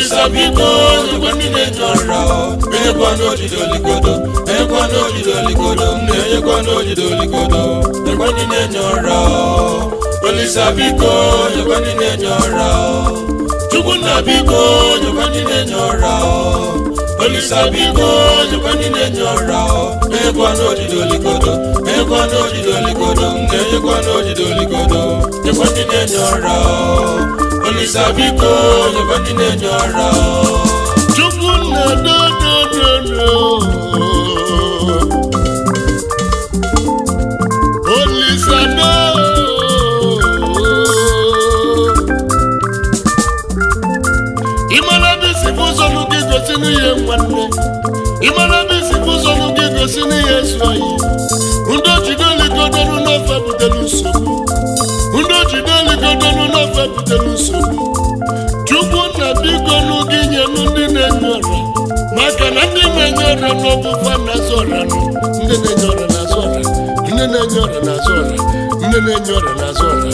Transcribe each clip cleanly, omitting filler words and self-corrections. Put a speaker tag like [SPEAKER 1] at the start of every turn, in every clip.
[SPEAKER 1] Olisa biko nyekwa ndị na-enye ọra enyekwa n'ojide olikodo enyekwa n'ojide olikodo na-enyekwa n'ojide olikodo nyekwa ndị na-enye ọra Olisa biko nyekwa ndị na-enye ọra Chukwu nna biko nyekwa ndị na-enye ọra Olisa biko nyekwa ndị na-enye ọra enyekwa n'ojide olikodo enyekwa n'ojide olikodo na-enyekwa n'ojide olikodo nyekwa ndị na-enye ọra Olisa biko nyekwa ndị na-enye ọra Chukwu nna do Olisa do Imana bisi fuzo nuki gosi n'ihe nwanne Imana bisi fuzo nuki gosi n'ihe soyi Ndo jidoligodonu n'ofe butelu nsogbu Ndo jidoligodonu n'ofe butelu nsogbu Chukwu nna biko n'ugi nyenu ndị na-enye ọra maka na ndị na-enye ọra n'ọbụfa na-azụ ọra ndị na-enye ọra na-azụ ọra ndị na-enye ọra na-azụ ọra ndị na-enye ọra na-azụ ọra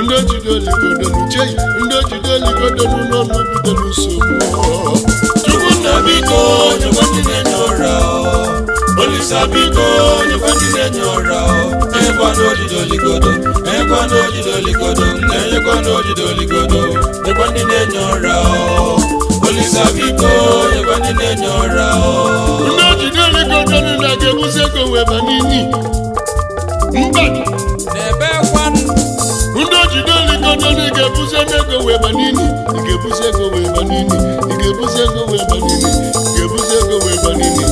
[SPEAKER 1] ndị jidoligodonu cheyi ndị jidoligodonu n'ọnụ butelu nsogbu Chukwu nna biko nyekwa ndị na-enye ọra Olisa biko nyekwa ndị na-enye ọra enyekwa n'ojide olikodo enyekwa n'ojide olikodo na-enyekwa n'ojide olikodo nyekwa ndị na-enye ọra Olisa biko nyekwa ndị na-enye ọra ndị ojide olikodo na-ga-ebuzi ego wee ba n'inyi mba
[SPEAKER 2] n'ebe kwanụ
[SPEAKER 1] ndị ojide olikodo na-ga-ebuzi ego wee ba n'inyi ị ga-ebuzi ego wee ba n'inyi ị ga-ebuzi ego wee ba n'inyi ị ga-ebuzi ego wee ba n'inyi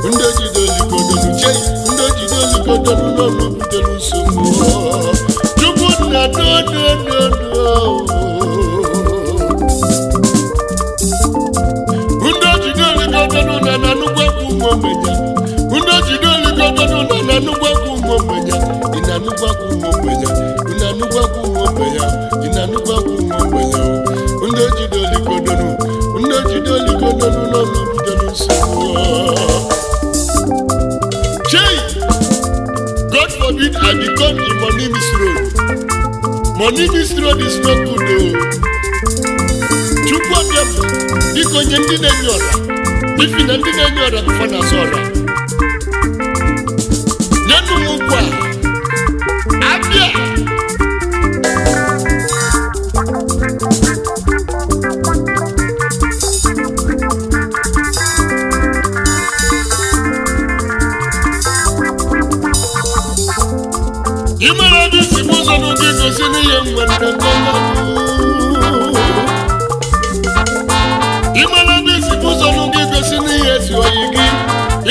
[SPEAKER 1] ndị ojide olikodo cheyi ndị ojide olikodo n'ọnụ butelu nsogbu Chukwu nna do ndị ojide olikodo na nnukwu egwu ụmụ ogbenye ndị ojide olikodo na nnukwu egwu ụmụ ogbenye ị na nnukwu egwu ụmụ ogbenye ị na nnukwu egwu ụmụ ogbenye ị na nnukwu egwu ụmụ ogbenye ndị ojide olikodo n'ọnụ butelu nsogbu God forbid I become a money misroad. Money misroad is not good though. Chukwu abịam biko nye ndị na-enye ọra ifi na ndị na-enye ọra bụfa na-azụ ọra nyenụ m ụkwụ a abịa Imana bisi fuzo nuki gosi n'ihe nwanne Imana bisi fuzo nuki gosi n'ihe soyi gị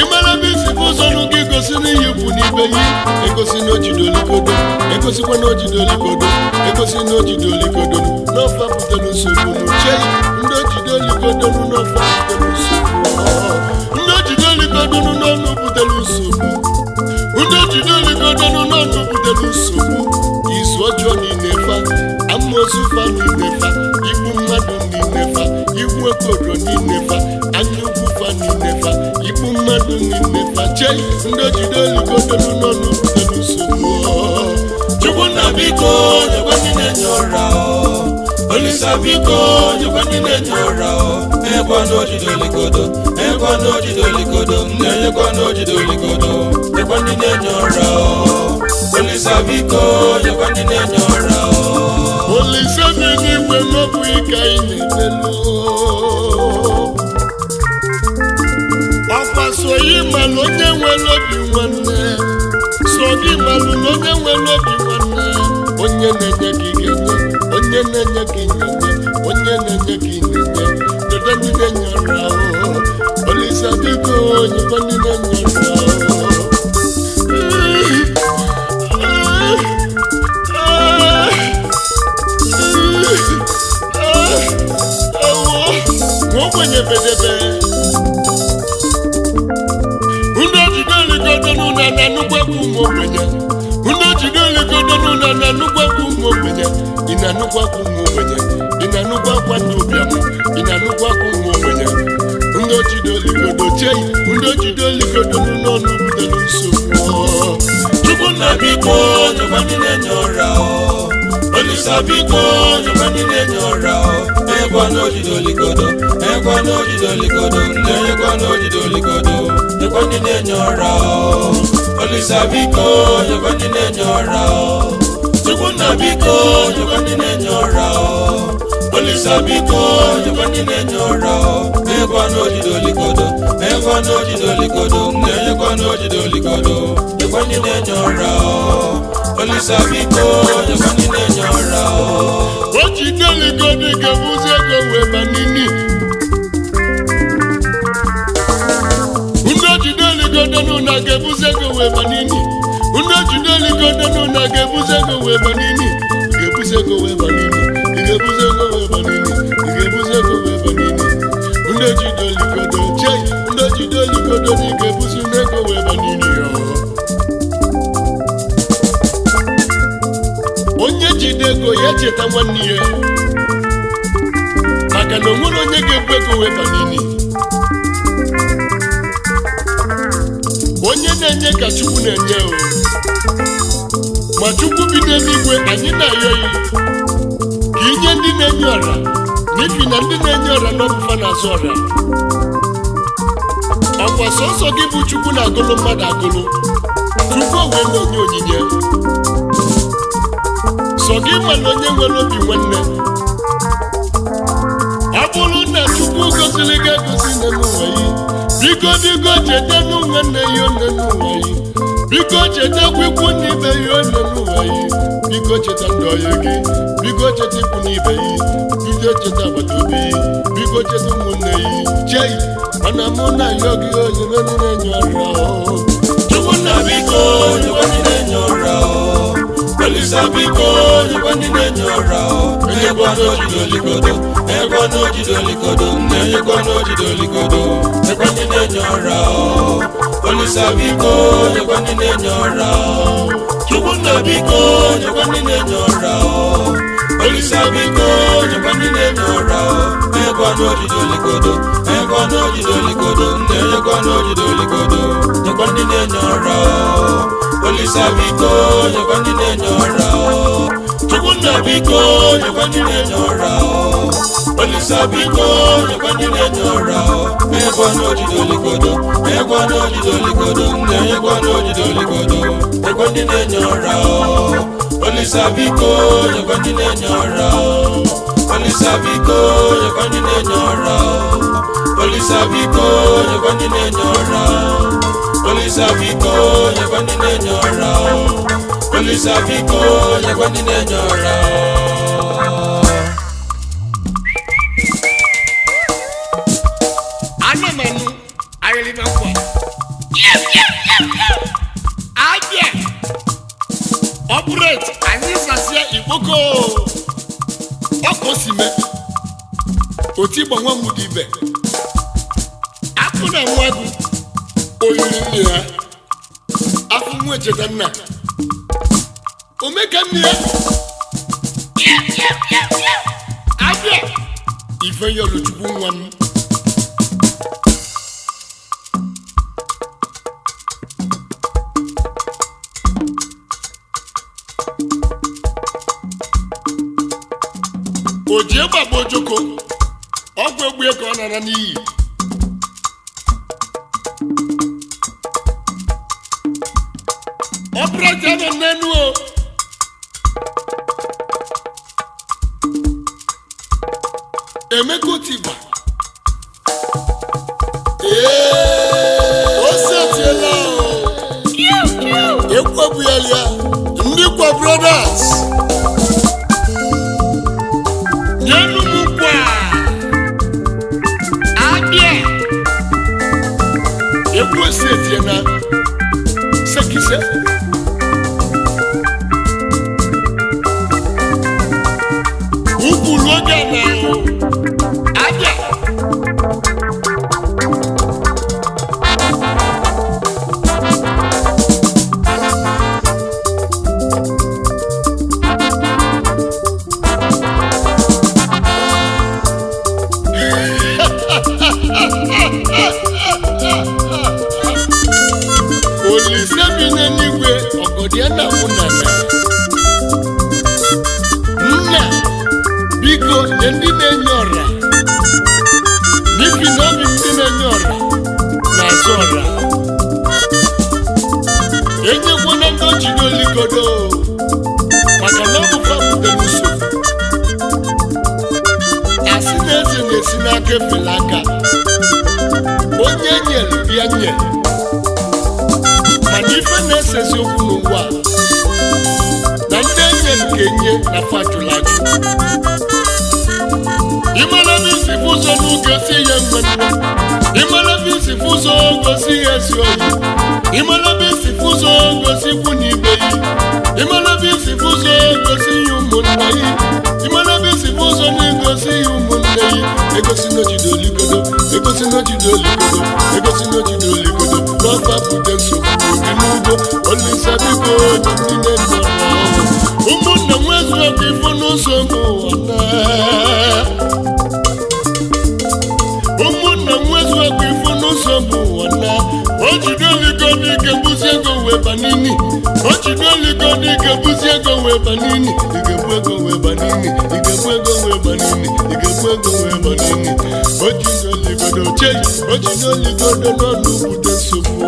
[SPEAKER 1] Imana bisi fuzo nuki gosi n'ihe bụ n'ibe yi egosi n'ojide olikodo egosikwa n'ojide olikodo egosi n'ojide olikodo n'ofe butelu nsogbu n'ucheyi ndị ojide olikodo n'ofe butelu nsogbu ndị ojide olikodo n'ọnụ butelu nsogbu ndị ojide olikodo n'ọnụ butelu nsogbu izu ọjọọ niile fa amoosu fa niile fa igbu mmadụ niile fa igbu okodo niile fa anya ukwu fa niile fa igbu mmadụ niile fa chei ndị ojide olikodo n'ọnụ butelu nsogbu Chukwu nna biko nyekwa ndị na-enye ọra Olisa biko nyekwa ndị na-enye ọra enyekwa n'ojide olikodo enyekwa n'ojide olikodo na-enyekwa n'ojide olikodo nyekwa ndị na-enye ọra Olisa biko nyekwa ndị na-enye ọra Olisa bi n'igwe n'ọbụ ike anyị na-emelu ọkwa so yi malụ onye nwere obi nwanne so gị malụ na onye nwere obi nwanne onye na-enye gị ga-enye onye na-enye gị na-enye onye na-enye gị na-enye dede ndị na-enye ọra Olisa biko nyekwa ndị na-enye ọra ogbenye bedebe ndị ojide olikodo na nnukwu egwu ụmụ ogbenye ndị ojide olikodo na nnukwu egwu ụmụ ogbenye ị na nnukwu akwa ụmụ ogbenye ị na nnukwu akwa ndị ụbịam ị na nnukwu akwa ụmụ ogbenye ndị ojide olikodo cheyi ndị ojide olikodo n'ọnụ butelu nsogbu Chukwu nna biko nyekwa ndị na-enye ọra Olisa biko nyekwa ndị na-enye ọra
[SPEAKER 2] Ekwa no jidoligodo, ekwa no jidoligodo, ekwa no jidoligodo. Ekwa ni nenyora, Olisa biko, ekwa ni nenyora. Chukuna biko, ekwa ni nenyora. Olisa biko, ekwa ni nenyora. Ekwa no jidoligodo, ekwa no jidoligodo, ekwa no jidoligodo. Ekwa ni nenyora. Olisa biko, ekwa ni nenyora.
[SPEAKER 1] Ojidoligodo gebuze gowe banini. Ojidoligodo nuna gebuze gowe banini. Ojidoligodo nuna gebuze gowe banini. Gebuze gowe banini. Gebuze gowe banini. Gebuze gowe banini. Ojidoligodo chei. Ojidoligodo ni gebuze gowe banini yo. Onye jidego ya cheta nwanne ya. Maka na onwere onye ga-ebu ego wee banini. Onye na-enye ka Chukwu na-enye o. Ma Chukwu bi n'eluigwe anyị na-ayọ ya ka inye ndị na-enye ọra n'ihi na ndị na-enye ọra n'ọbụfa na-azụ ọra. Ọkwa sọsọ gị bụ Chukwu na-agụlụ mmadụ agụlụ tupu o wee na-enye onyinye. Sọ gị ma na onye nwere obi nwanne. Ọ bụrụ na Chukwu gozili gị egozi n'ụwa yi, biko cheta nwanne ya one n'ụwa yi. Biko chetakwa ikwu n'ibe ya one n'ụwa yi. Biko cheta ndị ọyị gị. Biko cheta ikwu n'ibe yi. Biko cheta agbata obi yi. Biko cheta ụmụnne yi. Chei, mana mụ na ya gị onye ndị na-enye ọra.
[SPEAKER 2] Chukwu na biko, ekwa ni nenyora. Olisa biko, ekwa ni nenyora. Ekwa no jidoligodo, ekwa no jidoligodo, ekwa no jidoligodo. Ekwa ni nenyora. Olisa biko, ekwa ni nenyora. Chukwu na biko, ekwa ni nenyora. Olisa biko, ekwa ni nenyora. Ekwa no jidoligodo, ekwa no jidoligodo, ekwa no jidoligodo. Ekwa ni nenyora. Olisa biko, ekwa ni nenyora. Chukwu na biko, ekwa ni nenyora. Olisa biko, ekwa ni nenyora. Ekwa no jidoligodo, ekwa no jidoligodo, ekwa no jidoligodo. Ekwa ni nenyora. Olisa biko, ekwa ni nenyora. Olisa biko, ekwa ni nenyora. Olisa biko, ekwa ni nenyora. Olisa biko, ekwa ni nenyora. Olisa biko, ekwa ni nenyora.
[SPEAKER 1] Ana manu ayeliba kwa. Aje. Operate anisa sia iboko. Okosime. Oti gbanwa mudibe. Akuna mwagu. Oyiri ya. Afu mwe cheta nna. Omeka nne ya. Aje. Ife yolo Chukwu nwa m. Oji gbagbo ojoko. Ọgwụ egbu ka ọ nara n'iyi. Ọpụrụta nọ n'enu o. Emeka Otigba. O setiela o. Ekwebuela ndị kwa brothers. Nyenu m kwa. Abịa. Ekwe setiela. Sekise. Ukulu oge na o. Abịa. Olise bi n'eluigwe efela aka onye nyere bịa nye mana ife na-esezi okwu n'ụwa na ndị enyere ka enye na fatulaju ịmara bụ isi bụ ụzọ n'ugosi ya nwanne ịmara bụ isi bụ ụzọ gosi ya ezi oyi ịmara bụ isi bụ ụzọ gosi ikwu na ibe yi ịmara bụ isi bụ ụzọ gosi ya ụmụnne yi ịmara bụ isi bụ ụzọ na-egosi ya ụmụnne yi egosi n'ojide oligodo egosi n'ojide oligodo egosi n'ojide oligodo n'ọfa pụta nsogbu obi n'ugbo olisa biko onye ndị na-enye ụmụnne nwezu oge ifo n'ụzọ n'ụwa ụmụnna nwezu oge ifo n'ụzọ bụ ụwa na o jide oligodo ike buzi ego wee banini o jide oligodo ike buzi ego wee banini igebu ego wee banini igebu ego wee banini igebu ego wee banini o jide oligodo chei o jide oligodo n'ọnụ bute nsogbu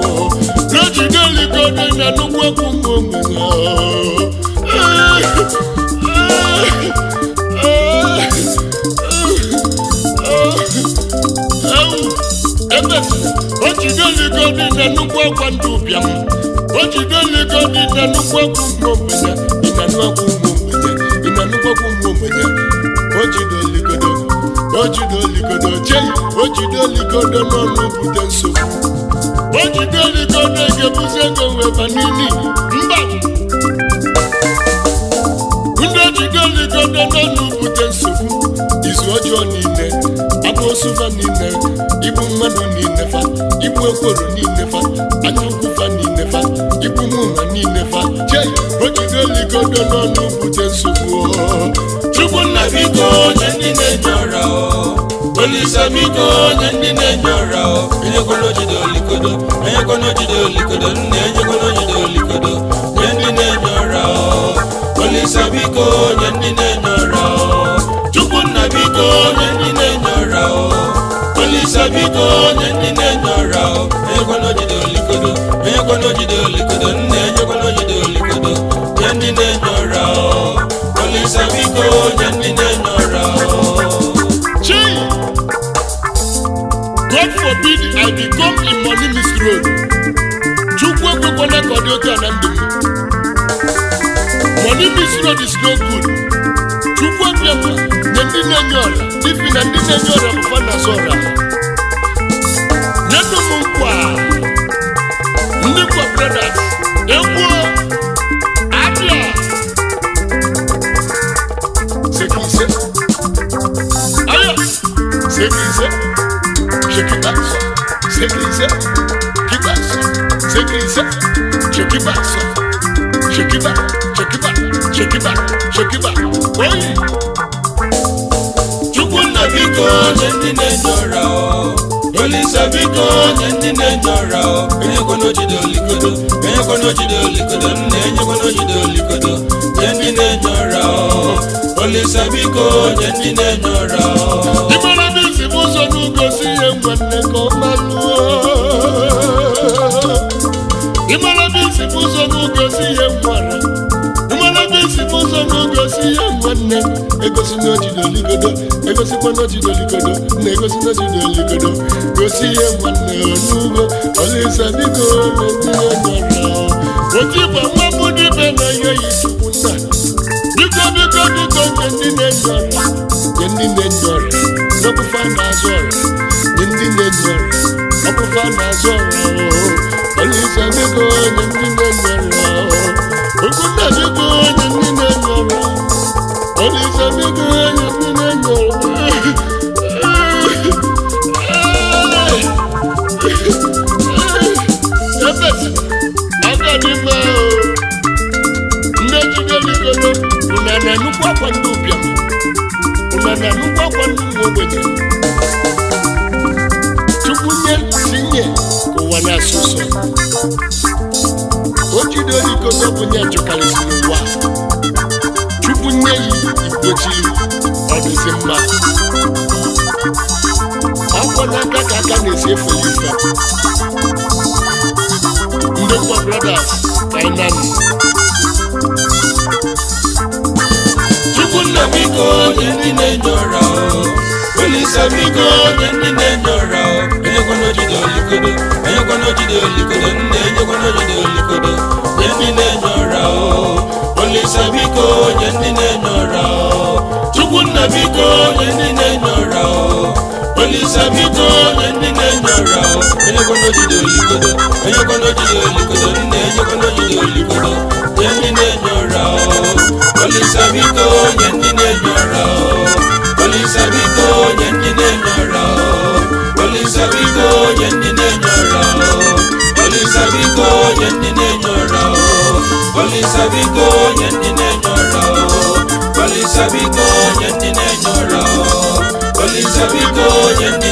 [SPEAKER 1] o jide oligodo na nnukwu okwu ụmụ ogbenye o jide oligodo na nnukwu akwa ndị ụbịam o jide oligodo na nnukwu akwa ụmụ ogbenye ị na-anụ akwa ụmụ ogbenye ị na-anụkwa akwa ụmụ ogbenye o jide oligodo chei o jide oligodo n'ọnụ bute nsogbu o jide oligodo ga-ebuzi ego wee banini mba ndị o jide oligodo n'ọnụ bute nsogbu izu ọjọọ niile abụ osufa niile ibu mmadụ niile fa ibu ekworo niile fa anya ukwu fa niile fa ibu mụnwa niile fa chei o jide oligodo n'ọnụ bute nsogbu
[SPEAKER 2] Chukwu nna biko onye ndị na-enye ọra Olisa biko onye ndị na-enye ọra enyekwana ojide olikodo enyekwana ojide olikodo nna enyekwana ojide olikodo onye ndị na-enye ọra Olisa biko onye ndị na-enye ọra Chukwu nna biko onye ndị na-enye ọra Olisa biko onye ndị na-enye ọra enyekwana ojide olikodo enyekwana ojide olikodo nna enyekwana ojide olikodo onye ndị na-enye ọra Olisa biko onye ndị na-enye ọra
[SPEAKER 1] chei God forbid I become a money misroad Chukwu ekwekwana ka ọ dị otu a na ndụ m money misroad is no good Chukwu ebiakwa nye ndị na-enye ọra ifi na ndị na-enye ọra bụ fa na-azụ ọra nyenụ m nkwa ndị kwa brothers egwuo abịa sekise aya sekise shekibaso sekise kibaso sekise shekibaso shekiba shekiba shekiba shekiba oyi
[SPEAKER 2] Chukwu nna biko onye ndị na-enye ọra Olisa biko onye ndị na-enye ọra enyekwana ojide olikodo enyekwana ojide olikodo nna enyekwana ojide olikodo onye ndị na-enye ọra Olisa biko onye ndị na-enye ọra
[SPEAKER 1] ịmara bụ isi bụ ụzọ n'ugosi ihe nwanne ka ọ malụọ ịmara bụ isi bụ ụzọ n'ugosi ihe nwara ịmara bụ isi bụ ụzọ n'ugosi ihe nwanne egosi n'ojide oligodo egosikwa n'ojide oligodo na-egosi n'ojide oligodo gosi ihe nwanne n'ugbo Olisa biko na-enye ọra otu ịgba nwa bụ dibe na ihe yi Chukwu nna biko biko biko nke ndị na-enye ọra nye ndị na-enye ọra n'ọbụfa na-azụ ọra nye ndị na-enye ọra ọbụfa na-azụ ọra Olisa biko nye ndị na-enye ọra Okunna biko nye ndị na-enye ọra Olisa biko nye ndị na-enye ọra ebesi aka dị mma ndị jide oligodo una na nnukwu akwa ndị ụbịam una na nnukwu akwa ndị ụmụ ogbenye Chukwu nye si nye ka ụwa na-asụ ụsọ o jide oligodo bụ nye chụkarịsị n'ụwa Chukwu nye ya igbochiri ọ dịzi mma akwa n'aka ka aka na-esi efeli ife ndị kwa brothers kainani
[SPEAKER 2] Chukwu nna biko onye ndị na-enye ọra Olisa biko nye ndị na-enye ọra enyekwana ojide olikodo enyekwana ojide olikodo nne enyekwana ojide olikodo nye ndị na-enye ọra Olisa biko nye ndị na-enye ọra Chukwunna biko nye ndị na-enye ọra Olisa biko nye ndị na-enye ọra enyekwana ojide olikodo enyekwana ojide olikodo nne enyekwana ojide olikodo nye ndị na-enye ọra Olisa biko nye ndị na-enye ọra Olisa biko nye ndị na-enye ọra Olisa biko nye ndị na-enye ọra Olisa biko nye ndị na-enye ọra Olisa biko nye ndị na-enye ọra Olisa biko nye ndị na-enye ọra Olisa biko nye ndị